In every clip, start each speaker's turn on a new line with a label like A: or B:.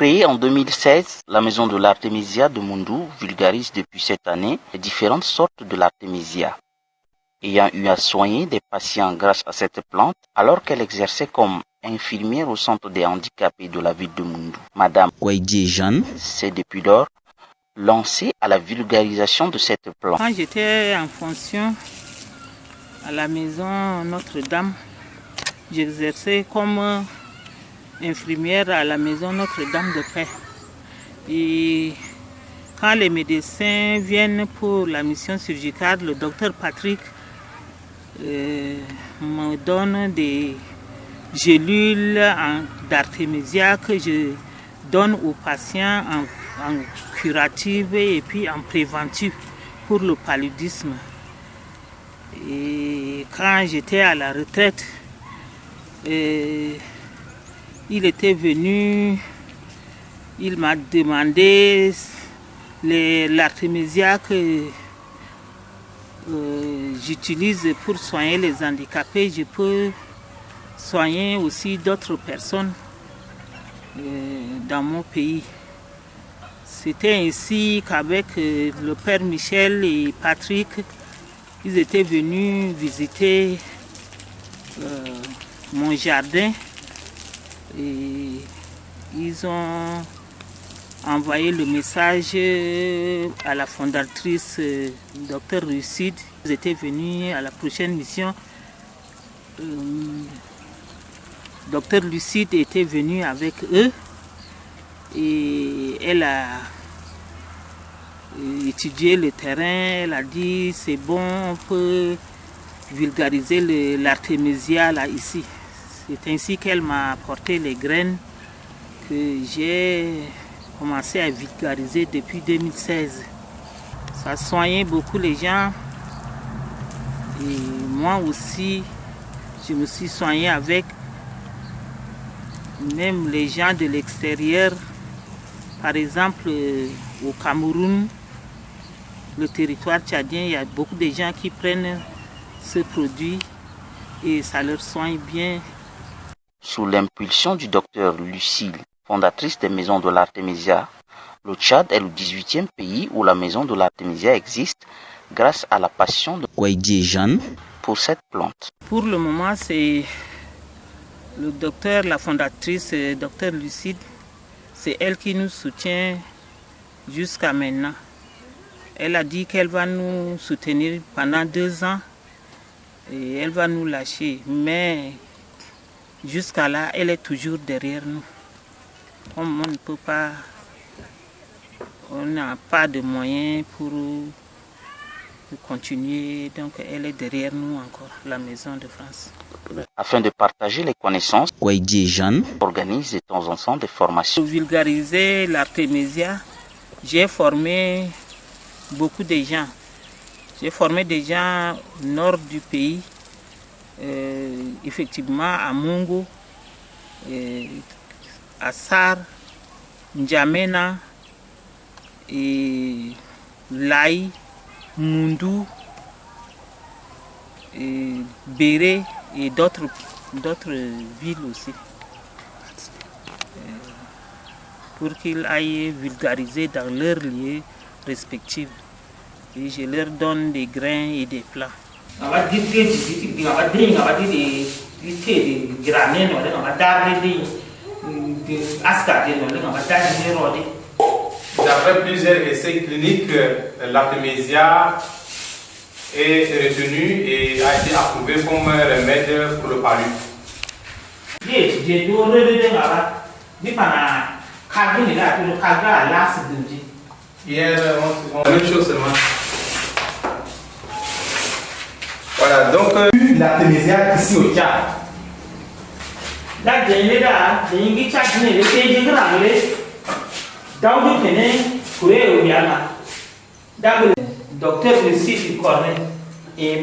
A: Créée en 2016, la maison de l'artémisia de Moundou vulgarise depuis cette année les différentes sortes de l'artémisia. Ayant eu à soigner des patients grâce à cette plante, alors qu'elle exerçait comme infirmière au centre des handicapés de la ville de Moundou, Madame Kouaïdji Jeanne s'est depuis lors lancée à la vulgarisation de cette plante.
B: Quand j'étais en fonction à la maison Notre-Dame, j'exerçais comme infirmière à la maison Notre-Dame de Paix. Et quand les médecins viennent pour la mission chirurgicale, le docteur Patrick me donne des gélules d'artémisia que je donne aux patients en curative et puis en préventive pour le paludisme. Et quand j'étais à la retraite, il était venu, il m'a demandé l'artémisia que j'utilise pour soigner les handicapés. Je peux soigner aussi d'autres personnes dans mon pays. C'était ainsi qu'avec le père Michel et Patrick, ils étaient venus visiter mon jardin et ils ont envoyé le message à la fondatrice Dr Lucide. Ils étaient venus à la prochaine mission. Dr Lucide était venue avec eux et elle a étudié le terrain. Elle a dit c'est bon, on peut vulgariser l'artémisia là ici. C'est ainsi qu'elle m'a apporté les graines que j'ai commencé à vulgariser depuis 2016. Ça a soigné beaucoup les gens et moi aussi je me suis soigné avec. Même les gens de l'extérieur, par exemple au Cameroun, le territoire tchadien, il y a beaucoup de gens qui prennent ce produit et ça leur soigne bien.
A: Sous l'impulsion du docteur Lucile, fondatrice des maisons de l'artémisia, le Tchad est le 18e pays où la maison de l'artémisia existe grâce à la passion de Kouaïdji Jeanne pour cette plante.
B: Pour le moment, c'est le docteur, la fondatrice, docteur Lucide, c'est elle qui nous soutient jusqu'à maintenant. Elle a dit qu'elle va nous soutenir pendant 2 ans et elle va nous lâcher. Mais jusqu'à là, elle est toujours derrière nous. Comme on ne peut pas, on n'a pas de moyens pour continuer, donc elle est derrière nous encore, la Maison de France.
A: Afin de partager les connaissances, Kouaïdji Jeanne organise de temps en temps des formations.
B: Pour vulgariser l'artémisia, j'ai formé beaucoup de gens. J'ai formé des gens au nord du pays, effectivement à Mungo, à Sar, N'Djamena, et Laï, Moundou, et Béré et d'autres villes aussi. Pour qu'ils aillent vulgariser dans leurs lieux respectifs. Et je leur donne des grains et des plats.
C: D'après plusieurs essais cliniques, l'artémisia est retenu et a été approuvé comme remède pour le palu. Hier, on même chose seulement. Voilà, donc l'artémisia ici au Tchad.
B: Docteur Lucide Cornet et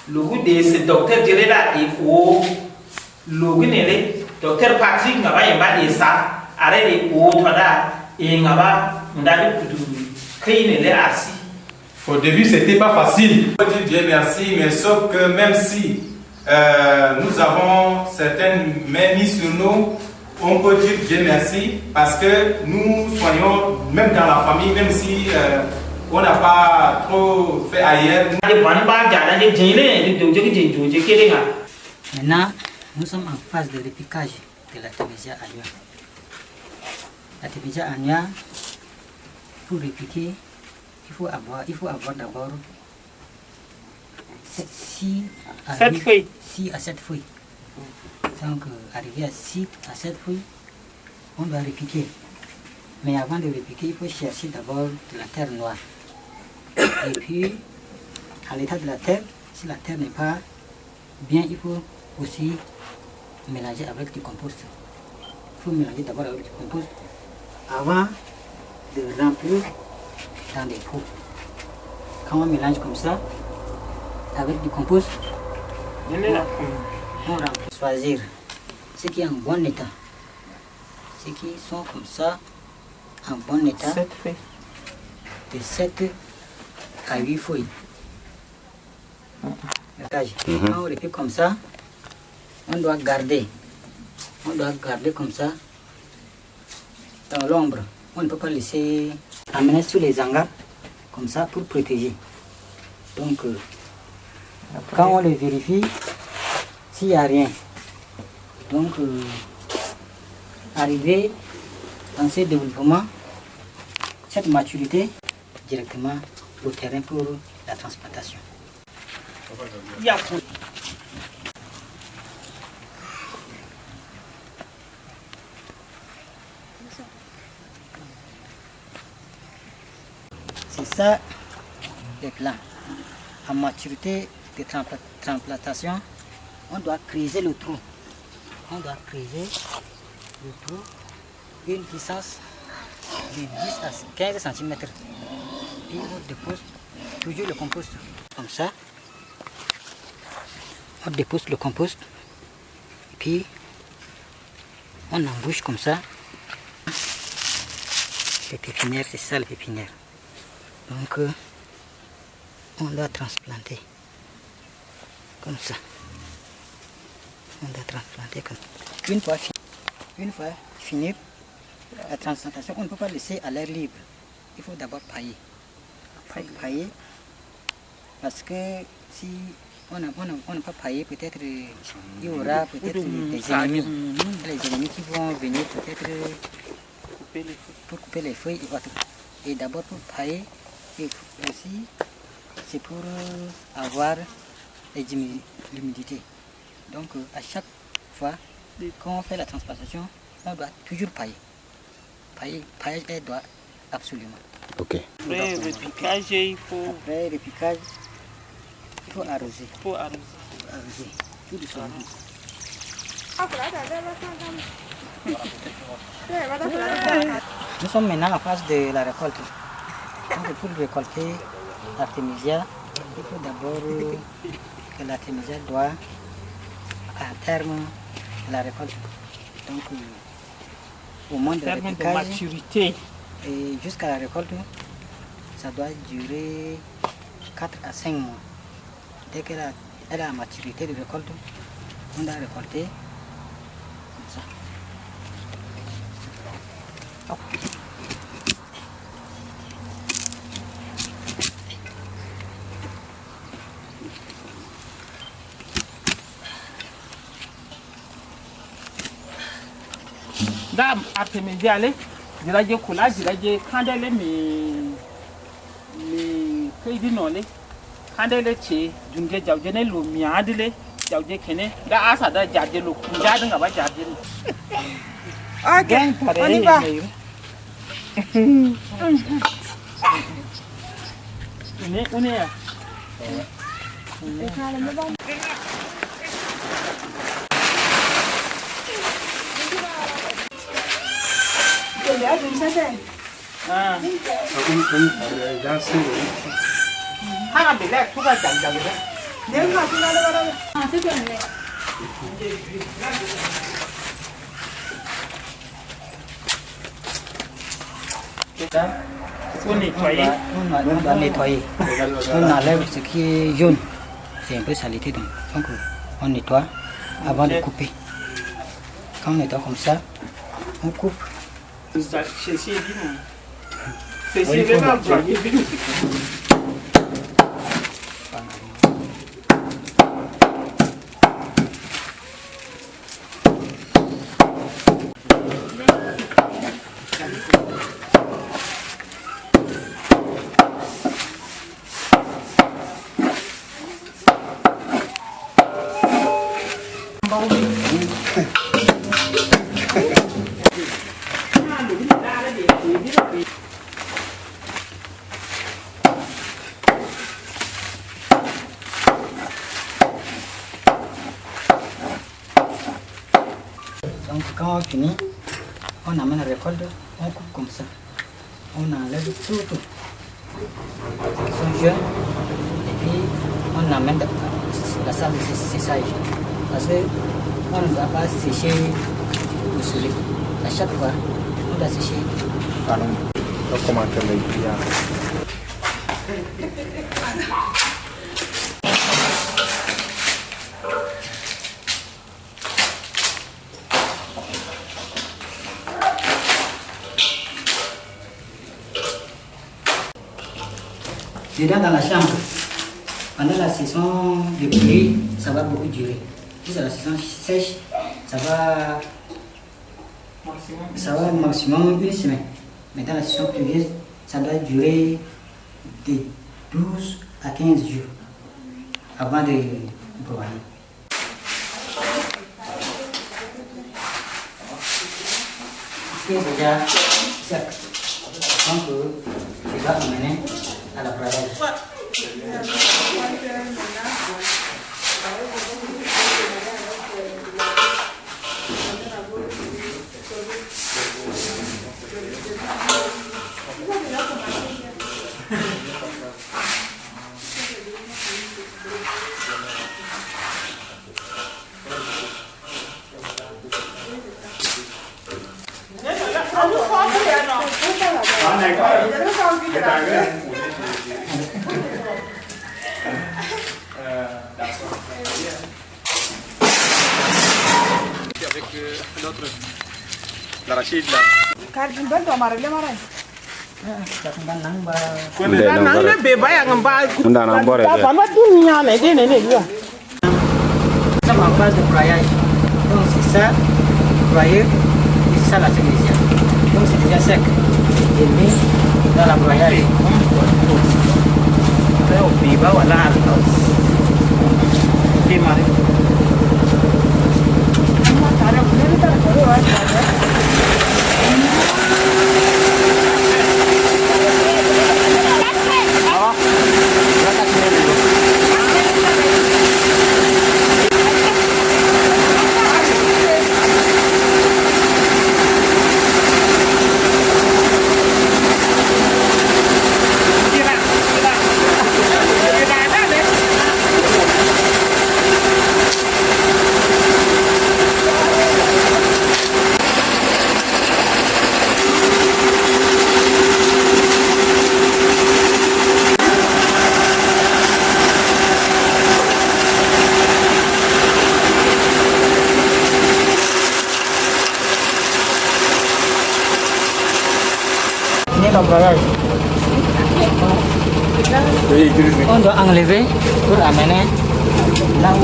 B: le goût de ce docteur dirait là il faut le goût docteur Patrick n'a pas de ça arrête de et n'a pas assis.
C: Au début c'était pas facile. Je dis Dieu merci, mais sauf que même si nous avons certaines mains mises sur nous, on peut dire Dieu merci parce que nous soignons, même dans la famille, même si on n'a pas trop fait ailleurs.
D: Maintenant, nous sommes en phase de repiquage de l'artémisia annua. L'artémisia annua, pour repiquer, il faut avoir d'abord 6 à 7 feuilles. Donc, arrivé à 6 à 7 feuilles, on doit repiquer. Mais avant de repiquer, il faut chercher d'abord de la terre noire. Et puis, à l'état de la terre, si la terre n'est pas bien, il faut aussi mélanger avec du compost. Il faut mélanger d'abord avec du compost avant de remplir dans des pots. Quand on mélange comme ça, avec du compost, on va choisir ce qui est en bon état. Ceux qui sont comme ça, en bon état, de 7 à 8 feuilles. Quand on repique comme ça, on doit garder comme ça dans l'ombre. On ne peut pas laisser amener sous les hangars comme ça pour protéger. Donc, quand on les vérifie, s'il n'y a rien, donc arriver dans ce développement, cette maturité, directement au terrain pour la transplantation. C'est ça les plants. En maturité de transplantation, on doit creuser le trou. On doit creuser le trou une distance de 10 à 15 cm. Puis on dépose toujours le compost comme ça. On dépose le compost. Puis on embouche comme ça. Les pépinières, c'est ça les pépinières. Donc on doit transplanter comme ça. On doit transplanter comme ça. Une fois fini la transplantation, on ne peut pas laisser à l'air libre. Il faut d'abord pailler. Pailler parce que si on n'a pas paillé, peut-être il y aura peut-être des ennemis. Les ennemis qui vont venir peut-être pour couper les feuilles et d'abord pour pailler. Et aussi, c'est pour avoir l'humidité. Donc, à chaque fois, quand on fait la transplantation, on doit toujours pailler. Paillage, elle doit absolument.
A: Ok.
B: Après le piquage, il faut
D: arroser. Tout doucement. Nous sommes maintenant en phase de la récolte. Donc, pour récolter l'artémisia, il faut d'abord que l'artémisia doit, à terme de la récolte, donc au moment de la
B: de maturité.
D: Et jusqu'à la récolte, ça doit durer 4 à 5 mois. Dès qu'elle a la maturité de récolte, on doit récolter comme ça.
B: Da artémisia le jiraje kula jiraje kandele mi kai dino le kandele ce junge jauje ne lo mi adile jauje kene da asa da jaje lo kunja dinga ba jaje ne
E: Okay, on y va.
B: On est faut nettoyer.
D: On doit nettoyer. On enlève ce qui est jaune. C'est un peu saleté. Donc on nettoie avant de couper. Quand on nettoie comme ça, on coupe. Donc quand on finit, on amène la récolte, on coupe comme ça. On enlève tout. Ils sont jeunes et puis on amène la salle de séchage. Parce qu'on ne doit pas sécher au soleil. À chaque fois, on doit sécher.
C: Pardon, comment tu l'as dit?
D: Dedans dans la chambre, pendant la saison de pluie, ça va beaucoup durer. Si c'est la saison sèche, ça va maximum une semaine. Mais dans la saison pluvieuse, ça doit durer de 12 à 15 jours avant de broyer. C'est déjà sec. Donc, je vais amener à la broyage.
C: Avec l'autre, l'arachide là.
D: Nous sommes en phase de broyage. Donc c'est ça, broyer, et c'est ça la technicien. Donc c'est déjà sec. Et mis dans la broyage. Voilà. Démarrer. On doit enlever pour amener là où.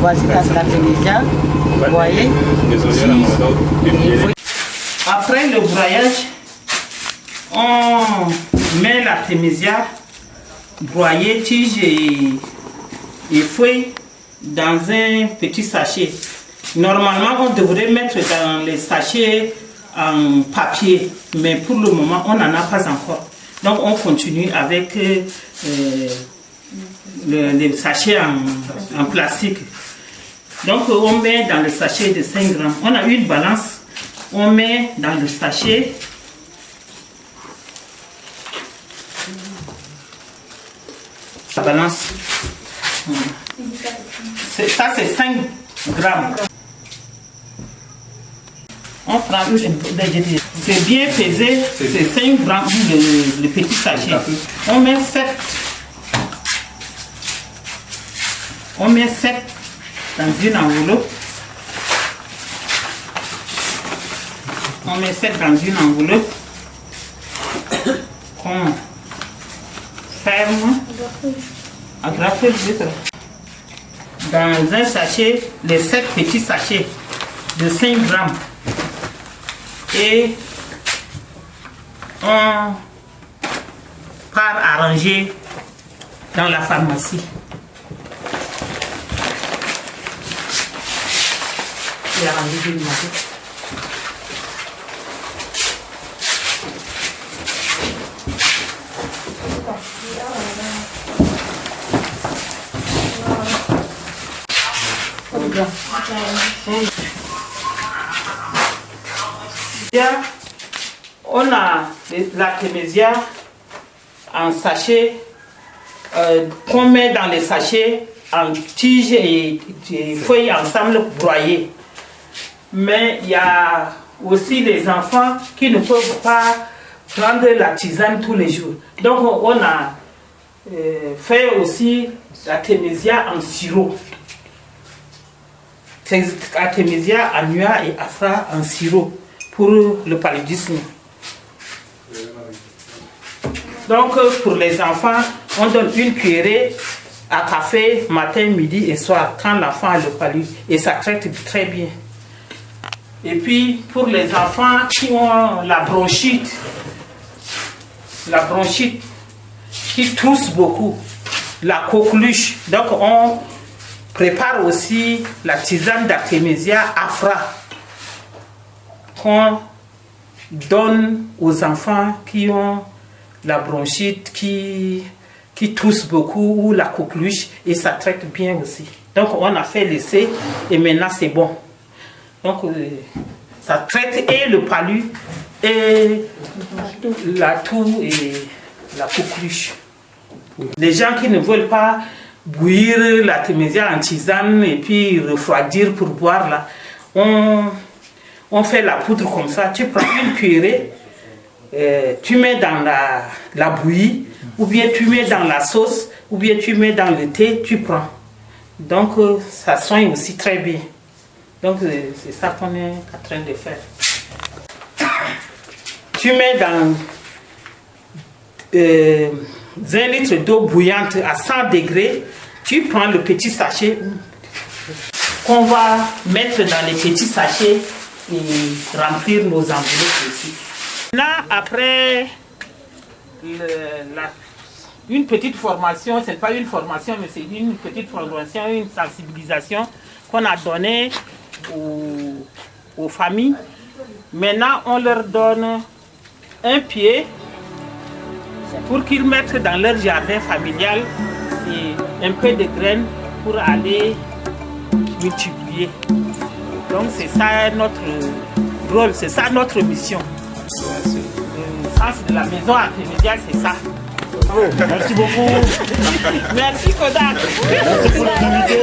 D: Voici la Tunisia. Vous voyez.
B: Après le broyage, on met l'artémisia broyée, tige et feuilles dans un petit sachet. Normalement, on devrait mettre dans les sachets en papier, mais pour le moment, on n'en a pas encore. Donc, on continue avec les sachets en plastique. Donc, on met dans le sachet de 5 grammes. On a une balance, on met dans le sachet. La balance. Ça, c'est 5 grammes. On prend c'est bien pesé, c'est 5 grammes le petit sachet. On met 7. On met 7 dans une enveloppe. On met 7 dans une enveloppe qu'on ferme, agrafé dans un sachet, les 7 petits sachets de 5 grammes. Et on part arranger dans la pharmacie. Et arranger du matin. On a l'artémisia en sachet qu'on met dans les sachets en tiges et feuilles ensemble broyées. Mais il y a aussi les enfants qui ne peuvent pas prendre la tisane tous les jours. Donc on a fait aussi l'artémisia en sirop. Artémisia annua et afra en sirop pour le paludisme. Donc pour les enfants, on donne une cuillerée à café matin, midi et soir quand l'enfant a le palu et ça traite très bien. Et puis pour les enfants qui ont la bronchite qui tousse beaucoup, la coqueluche, donc on prépare aussi la tisane d'artémisia afra qu'on donne aux enfants qui ont la bronchite, qui tousse beaucoup ou la coqueluche et ça traite bien aussi. Donc on a fait l'essai et maintenant c'est bon. Donc ça traite et le palu et la toux et la coqueluche. Les gens qui ne veulent pas bouillir l'artémisia en tisane et puis refroidir pour boire là, on fait la poudre comme ça. Tu prends une cuillerée, tu mets dans la bouillie, ou bien tu mets dans la sauce, ou bien tu mets dans le thé, tu prends. Donc ça soigne aussi très bien. Donc c'est ça qu'on est en train de faire. Tu mets dans 20 litres d'eau bouillante à 100 degrés, tu prends le petit sachet qu'on va mettre dans les petits sachets et remplir nos enveloppes aussi. Là, après une petite formation, ce n'est pas une formation, mais c'est une petite formation, une sensibilisation qu'on a donnée aux familles. Maintenant, on leur donne un pied pour qu'ils mettent dans leur jardin familial et un peu de graines pour aller multiplier. Donc c'est ça notre rôle, c'est ça notre mission. Le sens de la maison artémisiale, c'est ça.
F: Merci beaucoup.
B: Merci Kodak.
F: Merci pour l'invité.